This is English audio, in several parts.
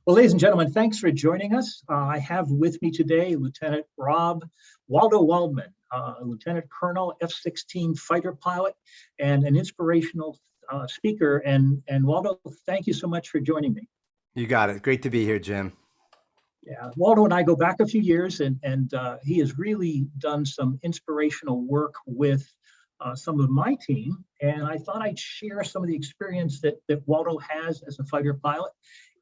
Well, ladies and gentlemen, thanks for joining us. I have with me today Lieutenant Waldo Waldman, Lieutenant Colonel F-16 fighter pilot, and an inspirational speaker. And Waldo, thank you so much for joining me. You got it. Great to be here, Jim. Yeah, Waldo and I go back a few years, and he has really done some inspirational work with some of my team. And I thought I'd share some of the experience that Waldo has as a fighter pilot,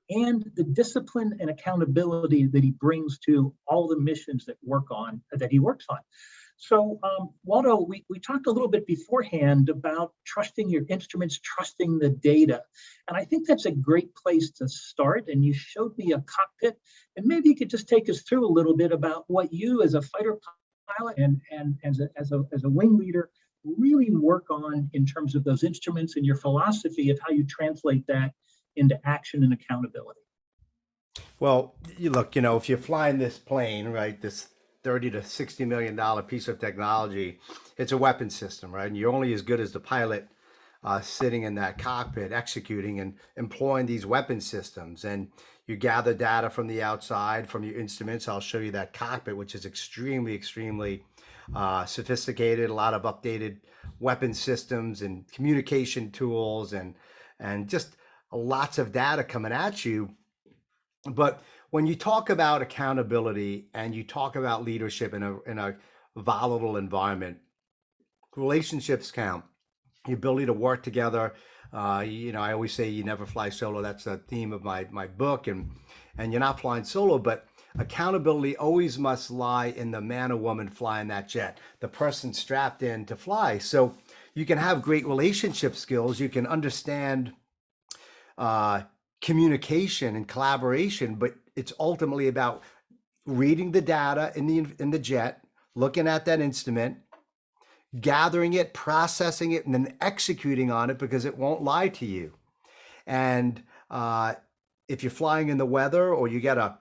and the discipline and accountability that he brings to all the missions that he works on. So, Waldo, we talked a little bit beforehand about trusting your instruments, trusting the data. And I think that's a great place to start. And you showed me a cockpit, and maybe you could just take us through a little bit about what you as a fighter pilot and as a wing leader really work on in terms of those instruments and your philosophy of how you translate that into action and accountability. Well, if you're flying this plane, right, this $30 to $60 million piece of technology, it's a weapon system, right? And you're only as good as the pilot sitting in that cockpit, executing and employing these weapon systems. And you gather data from the outside, from your instruments. I'll show you that cockpit, which is extremely sophisticated, a lot of updated weapon systems and communication tools and just lots of data coming at you. But when you talk about accountability and you talk about leadership in a volatile environment, relationships count. The ability to work together. I always say you never fly solo. That's the theme of my book, and you're not flying solo, but accountability always must lie in the man or woman flying that jet, the person strapped in to fly. So you can have great relationship skills. You can understand communication and collaboration, but it's ultimately about reading the data in the jet, looking at that instrument, gathering it, processing it, and then executing on it because it won't lie to you. And if you're flying in the weather, or you get a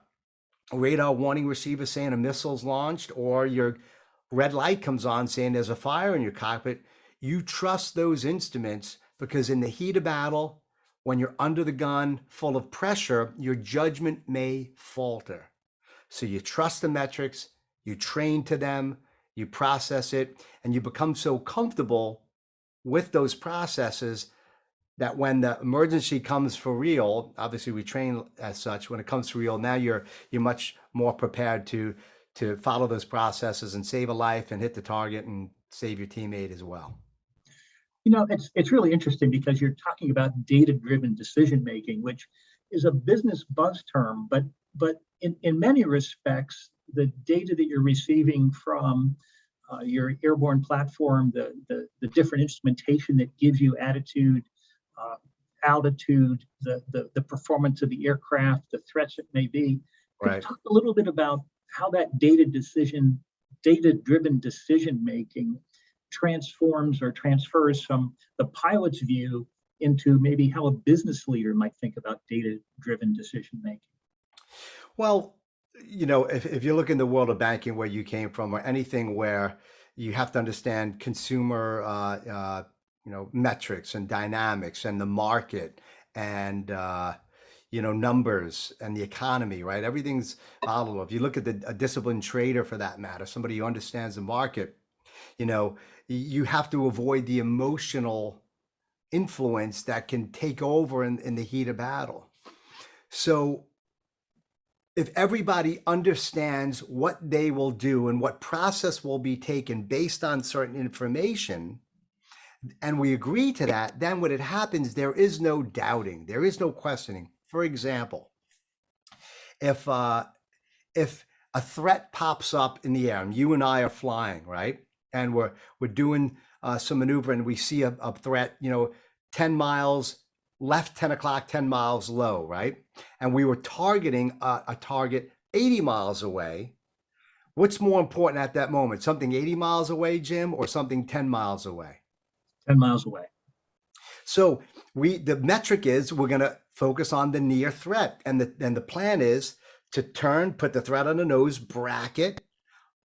radar warning receiver saying a missile's launched, or your red light comes on saying there's a fire in your cockpit, you trust those instruments because in the heat of battle, when you're under the gun, full of pressure, your judgment may falter. So you trust the metrics, you train to them, you process it, and you become so comfortable with those processes that when the emergency comes for real, obviously we train as such, when it comes for real, now you're much more prepared to follow those processes and save a life and hit the target and save your teammate as well. It's really interesting because you're talking about data-driven decision making, which is a business buzz term, but in many respects, the data that you're receiving from your airborne platform, the different instrumentation that gives you attitude, altitude, the performance of the aircraft, the threats it may be. Right. Talk a little bit about how that data-driven decision making transforms or transfers from the pilot's view into maybe how a business leader might think about data-driven decision making. Well, if you look in the world of banking where you came from, or anything where you have to understand consumer metrics and dynamics and the market and numbers and the economy, right? Everything's volatile. If you look at a disciplined trader, for that matter, somebody who understands the market, you have to avoid the emotional influence that can take over in the heat of battle. So if everybody understands what they will do and what process will be taken based on certain information, and we agree to that, then when it happens, there is no doubting, there is no questioning. For example, if a threat pops up in the air and you and I are flying, right? And we're doing some maneuver and we see a threat, 10 miles left, 10 o'clock, 10 miles low, right? And we were targeting a target 80 miles away. What's more important at that moment? Something 80 miles away, Jim, or something 10 miles away? 10 miles away. So the metric is we're going to focus on the near threat. And the plan is to put the threat on the nose, bracket.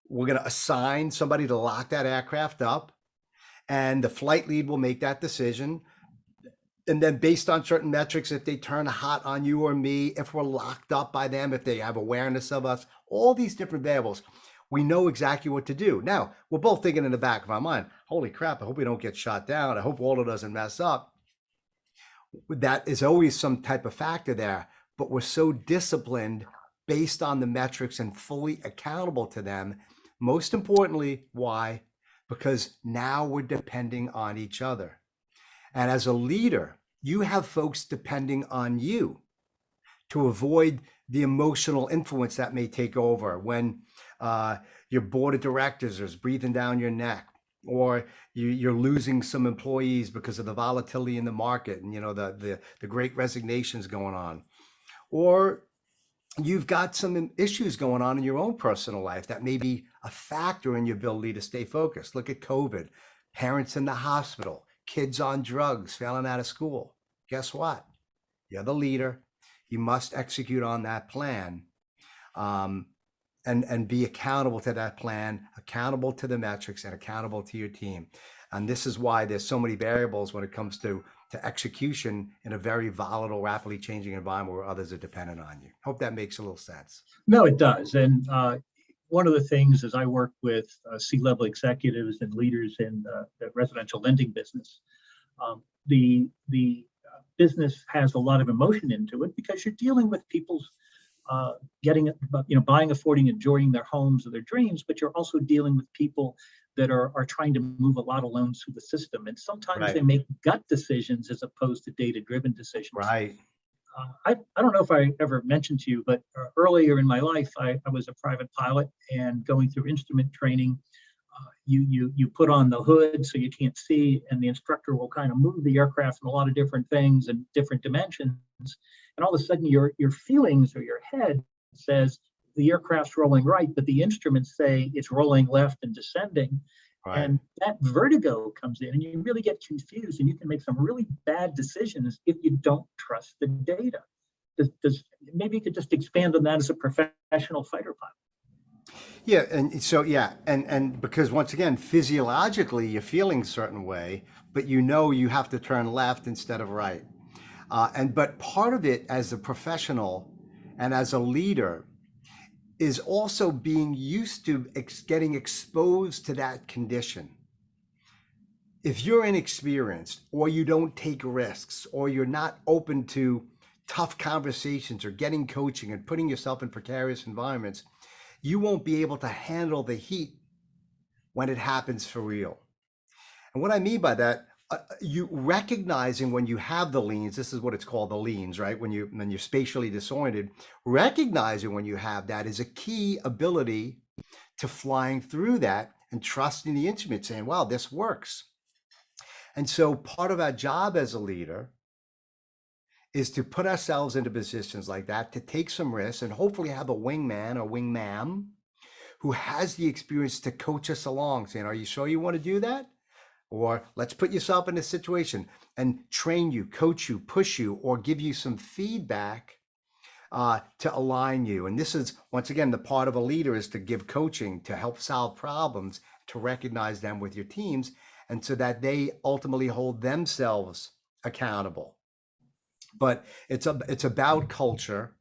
We're going to assign somebody to lock that aircraft up, and the flight lead will make that decision. And then based on certain metrics, if they turn hot on you or me, if we're locked up by them, if they have awareness of us, all these different variables, we know exactly what to do. Now, we're both thinking in the back of our mind, holy crap, I hope we don't get shot down. I hope Waldo doesn't mess up. That is always some type of factor there, but we're so disciplined based on the metrics and fully accountable to them. Most importantly, why? Because now we're depending on each other. And as a leader, you have folks depending on you to avoid the emotional influence that may take over when your board of directors is breathing down your neck, or you're losing some employees because of the volatility in the market and the great resignations going on, or you've got some issues going on in your own personal life that may be a factor in your ability to stay focused. Look at COVID, parents in the hospital, kids on drugs, failing out of school. Guess what? You're the leader. You must execute on that plan, and be accountable to that plan, accountable to the metrics, and accountable to your team. And this is why there's so many variables when it comes to execution in a very volatile, rapidly changing environment where others are dependent on you. Hope that makes a little sense. No, it does. And one of the things is I work with C-level executives and leaders in the residential lending business. The business has a lot of emotion into it because you're dealing with people's buying, affording, enjoying their homes or their dreams, but you're also dealing with people that are trying to move a lot of loans through the system. And sometimes they make gut decisions as opposed to data-driven decisions. Right. I don't know if I ever mentioned to you, but earlier in my life, I was a private pilot, and going through instrument training, you put on the hood so you can't see, and the instructor will kind of move the aircraft in a lot of different things and different dimensions. And all of a sudden your feelings or your head says the aircraft's rolling right, but the instruments say it's rolling left and descending. Right. And that vertigo comes in, and you really get confused, and you can make some really bad decisions if you don't trust the data. Maybe you could just expand on that as a professional fighter pilot. Yeah, and because once again, physiologically you're feeling a certain way, but you have to turn left instead of right. But part of it as a professional and as a leader is also being used to getting exposed to that condition. If you're inexperienced, or you don't take risks, or you're not open to tough conversations or getting coaching and putting yourself in precarious environments, you won't be able to handle the heat when it happens for real. And what I mean by that, you recognizing when you have the leans, this is what it's called, the leans, right? When you're spatially disoriented, recognizing when you have that is a key ability to flying through that and trusting the instrument, saying, wow, this works. And so part of our job as a leader is to put ourselves into positions like that, to take some risks, and hopefully have a wingman or wingmam who has the experience to coach us along, saying, are you sure you want to do that? Or let's put yourself in a situation and train you, coach you, push you, or give you some feedback to align you. And this is, once again, the part of a leader is to give coaching, to help solve problems, to recognize them with your teams, and so that they ultimately hold themselves accountable. But it's about culture,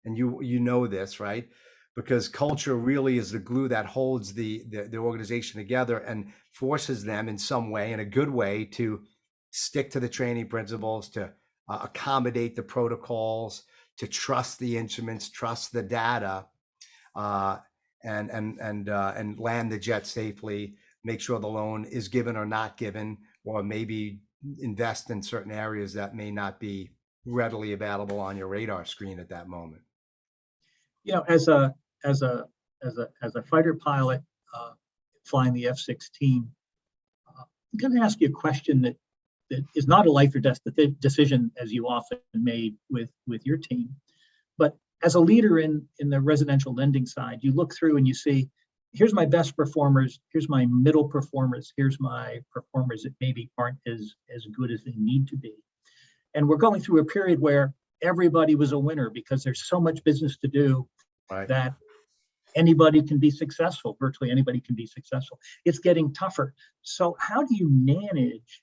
and you know this, right? Because culture really is the glue that holds the organization together and forces them in some way, in a good way, to stick to the training principles, to accommodate the protocols, to trust the instruments, trust the data, and land the jet safely, make sure the loan is given or not given, or maybe invest in certain areas that may not be readily available on your radar screen at that moment. As a fighter pilot flying the F-16, I'm going to ask you a question that is not a life or death decision, as you often made with your team. But as a leader in the residential lending side, you look through and you see, here's my best performers, here's my middle performers, here's my performers that maybe aren't as good as they need to be. And we're going through a period where everybody was a winner because there's so much business to do. Right. That anybody can be successful. Virtually anybody can be successful. It's getting tougher. So how do you manage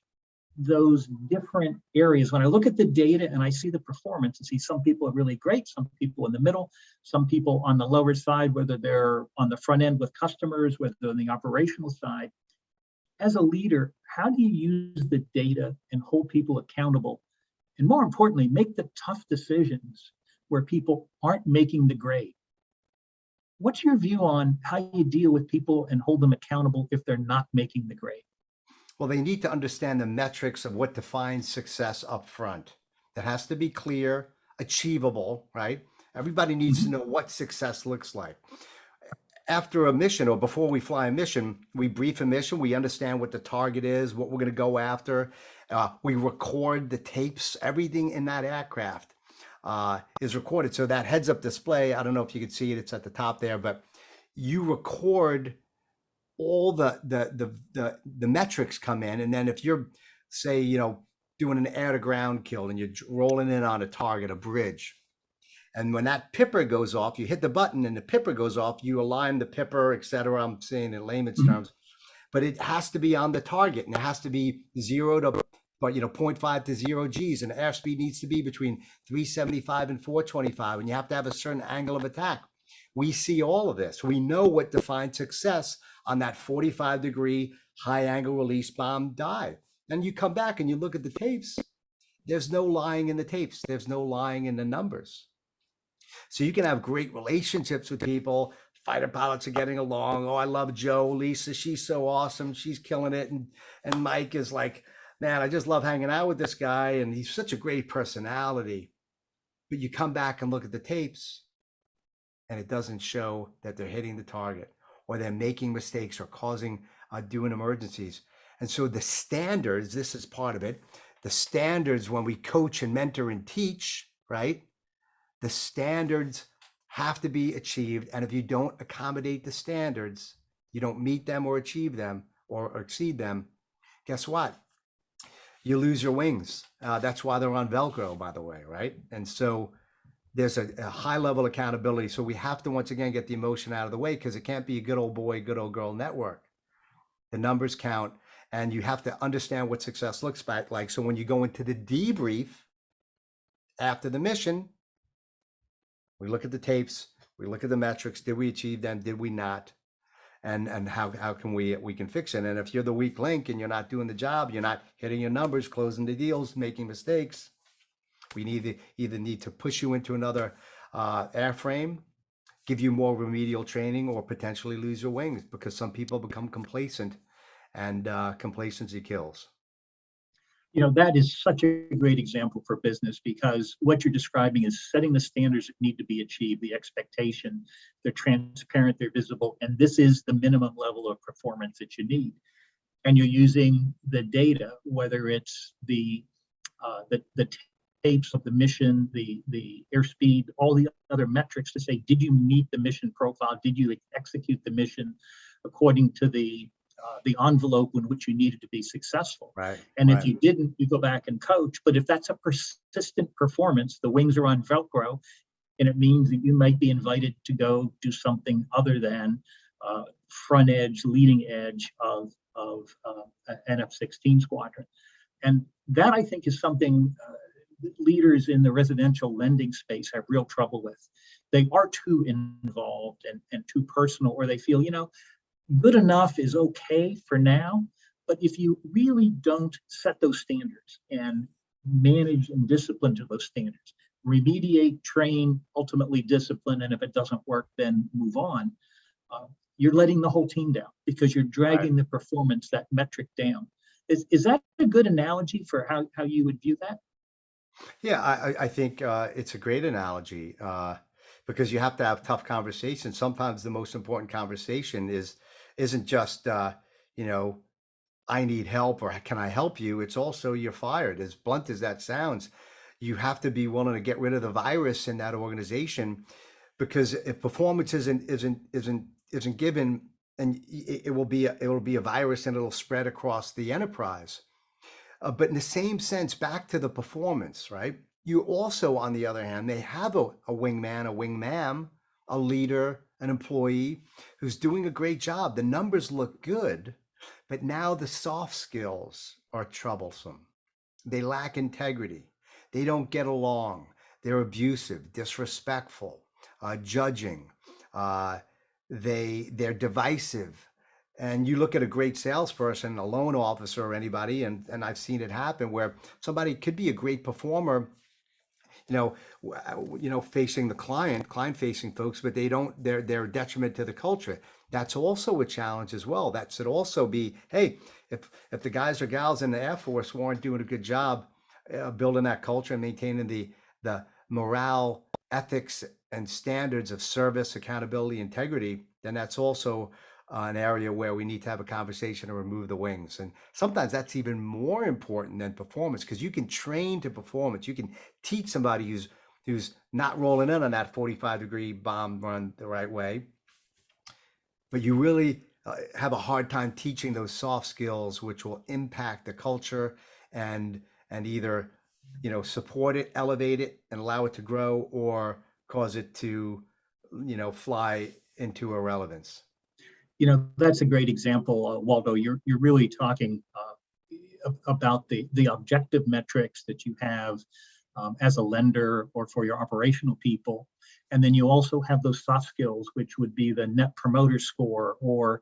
those different areas. When I look at the data and I see the performance, I see some people are really great, some people in the middle, some people on the lower side, whether they're on the front end with customers, whether they're on the operational side. As a leader, how do you use the data and hold people accountable? And more importantly, make the tough decisions where people aren't making the grade. What's your view on how you deal with people and hold them accountable if they're not making the grade? Well, they need to understand the metrics of what defines success up front. That has to be clear, achievable, right? Everybody needs to know what success looks like. After a mission or before we fly a mission, we brief a mission. We understand what the target is, what we're going to go after. We record the tapes. Everything in that aircraft is recorded. So that heads-up display, I don't know if you can see it. It's at the top there, but you record all the metrics come in. And then if you're, say, doing an air-to-ground kill and you're rolling in on a target, a bridge, and when that pipper goes off, you hit the button and the pipper goes off, you align the pipper, et cetera. I'm saying in layman's terms, but it has to be on the target and it has to be 0 to, but 0.5 to 0 Gs, and airspeed needs to be between 375 and 425, and you have to have a certain angle of attack. We see all of this. We know what defines success on that 45-degree high angle release bomb dive. And you come back and you look at the tapes. There's no lying in the tapes. There's no lying in the numbers. So you can have great relationships with people. Fighter pilots are getting along. Oh, I love Joe, Lisa, she's so awesome. She's killing it. And Mike is like, man, I just love hanging out with this guy. And he's such a great personality. But you come back and look at the tapes and it doesn't show that they're hitting the target or they're making mistakes or causing, doing emergencies. And so the standards, this is part of it. The standards when we coach and mentor and teach, right? The standards have to be achieved. And if you don't accommodate the standards, you don't meet them or achieve them or exceed them, guess what? You lose your wings. That's why they're on Velcro, by the way, right? And so there's a high level accountability. So we have to, once again, get the emotion out of the way because it can't be a good old boy, good old girl network. The numbers count and you have to understand what success looks like. So when you go into the debrief after the mission, we look at the tapes, we look at the metrics. Did we achieve them? Did we not? And how can we can fix it? And if you're the weak link and you're not doing the job, you're not hitting your numbers, closing the deals, making mistakes, we need to push you into another airframe, give you more remedial training, or potentially lose your wings because some people become complacent, and complacency kills. That is such a great example for business because what you're describing is setting the standards that need to be achieved, the expectation, they're transparent, they're visible, and this is the minimum level of performance that you need. And you're using the data, whether it's the tapes of the mission, the airspeed, all the other metrics to say, did you meet the mission profile? Did you execute the mission according to the envelope in which you needed to be successful? Right. And if you didn't, you go back and coach. But if that's a persistent performance, the wings are on Velcro, and it means that you might be invited to go do something other than front edge, leading edge of an F-16 squadron. And that, I think, is something leaders in the residential lending space have real trouble with. They are too involved and too personal, or they feel, good enough is okay for now. But if you really don't set those standards and manage and discipline to those standards, remediate, train, ultimately discipline, and if it doesn't work, then move on, you're letting the whole team down because you're dragging the performance, that metric down. Is that a good analogy for how you would view that? Yeah, I think it's a great analogy because you have to have tough conversations. Sometimes the most important conversation isn't just I need help or can I help you? It's also you're fired. As blunt as that sounds, you have to be willing to get rid of the virus in that organization because if performance isn't given, and it will be a virus and it'll spread across the enterprise. But in the same sense, back to the performance, right? You also, on the other hand, may have a wingman, a wingmam, a leader, an employee who's doing a great job. The numbers look good, but now the soft skills are troublesome. they lack integrity, they don't get along, they're abusive, disrespectful, judging, uh, they're divisive. And you look at a great salesperson, a loan officer, or anybody, and I've seen it happen where somebody could be a great performer, facing the client facing folks, but they're a detriment to the culture. That's also a challenge as well. That should also be, hey, if the guys or gals in the Air Force weren't doing a good job building that culture and maintaining the morale, ethics, and standards of service, accountability, integrity, then that's also an area where we need to have a conversation to remove the wings. And sometimes that's even more important than performance, because you can train to performance. You can teach somebody who's not rolling in on that 45-degree bomb run the right way, but you really have a hard time teaching those soft skills, which will impact the culture and either support it, elevate it, and allow it to grow, or cause it to fly into irrelevance. That's a great example, Waldo. You're really talking about the objective metrics that you have as a lender or for your operational people. And then you also have those soft skills, which would be the net promoter score, or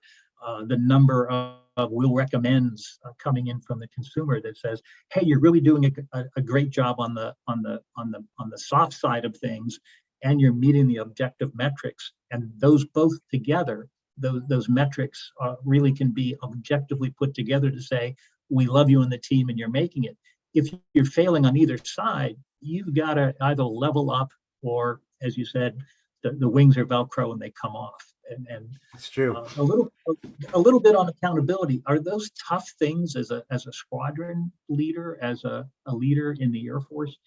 the number of will recommends coming in from the consumer that says, hey, you're really doing a great job on the soft side of things, and you're meeting the objective metrics. And those both together, those metrics really can be objectively put together to say, we love you and the team and you're making it. If you're failing on either side, you've got to either level up, or, as you said, the wings are Velcro and they come off. And It's true. a little bit on accountability. Are those tough things as a squadron leader, as a leader in the Air Force?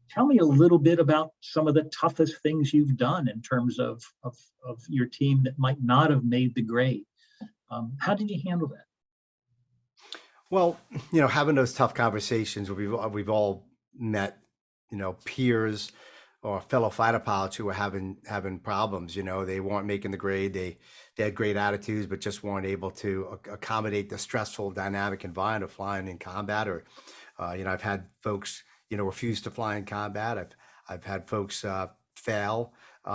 Tell me a little bit about some of the toughest things you've done in terms of your team that might not have made the grade. How did you handle that? Well, having those tough conversations, we've all met, peers or fellow fighter pilots who were having problems. They weren't making the grade. They had great attitudes, but just weren't able to accommodate the stressful, dynamic environment of flying in combat. Or, I've had folks, refuse to fly in combat. I've had folks fail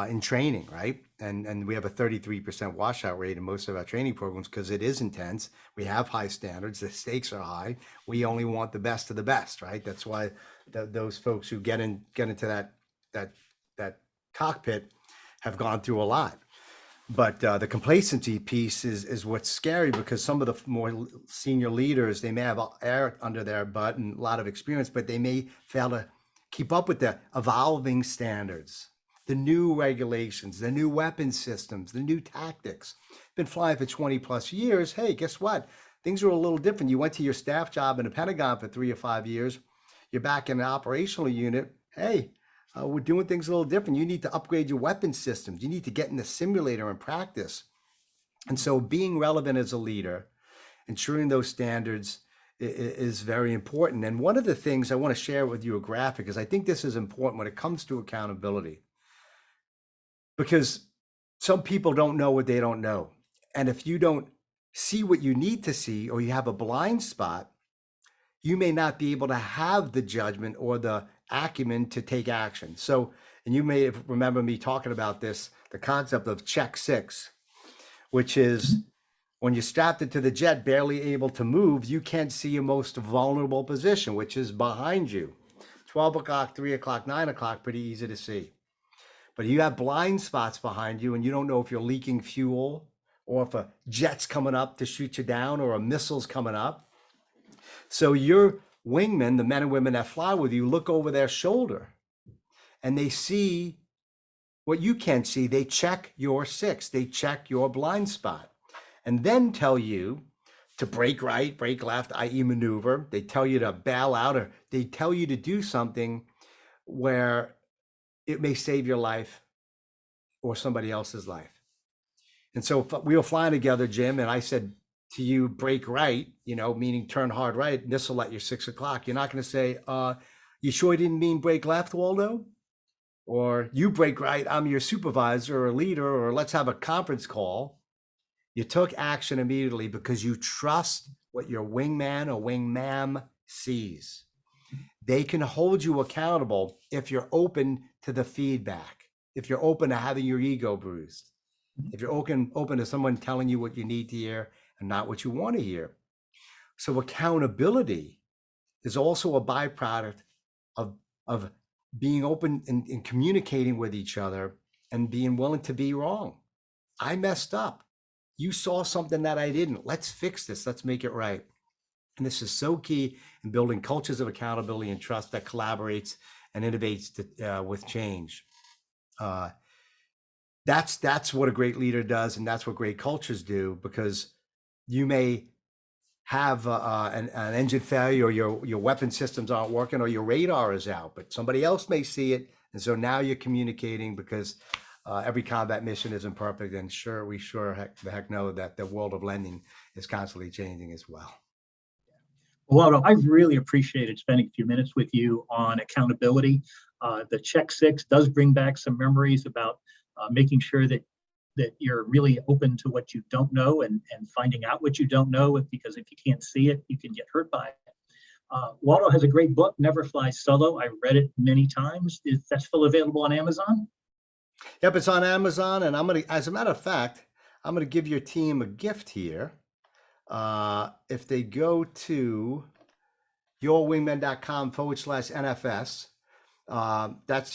in training, right? And we have a 33% washout rate in most of our training programs because it is intense. We have high standards. The stakes are high. We only want the best of the best, right? That's why those folks who get into that cockpit have gone through a lot. But the complacency piece is what's scary, because some of the more senior leaders, they may have air under their butt and a lot of experience, but they may fail to keep up with the evolving standards, the new regulations, the new weapon systems, the new tactics. Been flying for 20 plus years. Hey, guess what? Things are a little different. You went to your staff job in the Pentagon for 3 or 5 years. You're back in an operational unit. Hey, we're doing things a little different. You need to upgrade your weapon systems. You need to get in the simulator and practice. And so being relevant as a leader, ensuring those standards is very important. And one of the things I want to share with you a graphic, is I think this is important when it comes to accountability, because some people don't know what they don't know. And if you don't see what you need to see, or you have a blind spot, you may not be able to have the judgment or the acumen to take action. So, and you may remember me talking about this, the concept of check 6, which is when you're strapped into the jet, barely able to move, you can't see your most vulnerable position, which is behind you. 12 o'clock, 3 o'clock, 9 o'clock, pretty easy to see. But you have blind spots behind you and you don't know if you're leaking fuel, or if a jet's coming up to shoot you down, or a missile's coming up. So your wingmen, the men and women that fly with you, look over their shoulder and they see what you can't see. They check your 6, they check your blind spot, and then tell you to brake right, brake left, i.e. maneuver. They tell you to bail out, or they tell you to do something where it may save your life or somebody else's life. And so we were flying together, Jim, and I said to you, brake right, meaning turn hard right, missile at your 6 o'clock. You're not going to say, you sure didn't mean brake left, Waldo? Or you brake right, I'm your supervisor or leader, or let's have a conference call. You took action immediately because you trust what your wingman or wingmam C's. They can hold you accountable if you're open to the feedback, if you're open to having your ego bruised, if you're open to someone telling you what you need to hear and not what you want to hear. So accountability is also a byproduct of being open and communicating with each other and being willing to be wrong. I messed up. You saw something that I didn't. Let's fix this. Let's make it right. And this is so key in building cultures of accountability and trust that collaborates and innovates with change. That's what a great leader does, and that's what great cultures do, because you may have an engine failure, or your weapon systems aren't working, or your radar is out, but somebody else may see it. And so now you're communicating, because every combat mission isn't perfect. And we the heck know that the world of lending is constantly changing as well. Waldo, I've really appreciated spending a few minutes with you on accountability. The Check Six does bring back some memories about making sure that you're really open to what you don't know, and finding out what you don't know, because if you can't see it, you can get hurt by it. Waldo has a great book, Never Fly Solo. I read it many times. Is that still available on Amazon? Yep, it's on Amazon. And as a matter of fact, I'm gonna give your team a gift here. If they go to yourwingman.com/NFS,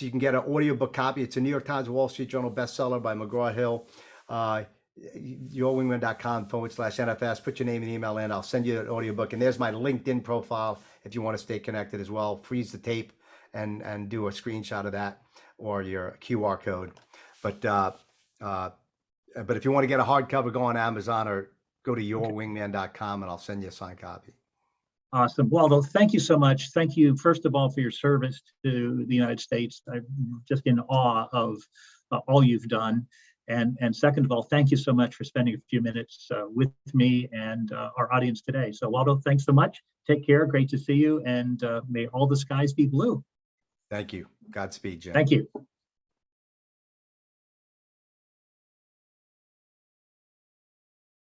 you can get an audiobook copy. It's a New York Times, Wall Street Journal bestseller by McGraw-Hill. Yourwingman.com/NFS. Put your name and email in. I'll send you an audiobook. And there's my LinkedIn profile if you want to stay connected as well. Freeze the tape and do a screenshot of that, or your QR code. But if you want to get a hardcover, go on Amazon or go to yourwingman.com, and I'll send you a signed copy. Awesome. Waldo, thank you so much. Thank you, first of all, for your service to the United States. I'm just in awe of all you've done. And second of all, thank you so much for spending a few minutes with me and our audience today. So Waldo, thanks so much. Take care. Great to see you. And may all the skies be blue. Thank you. Godspeed, Jim. Thank you.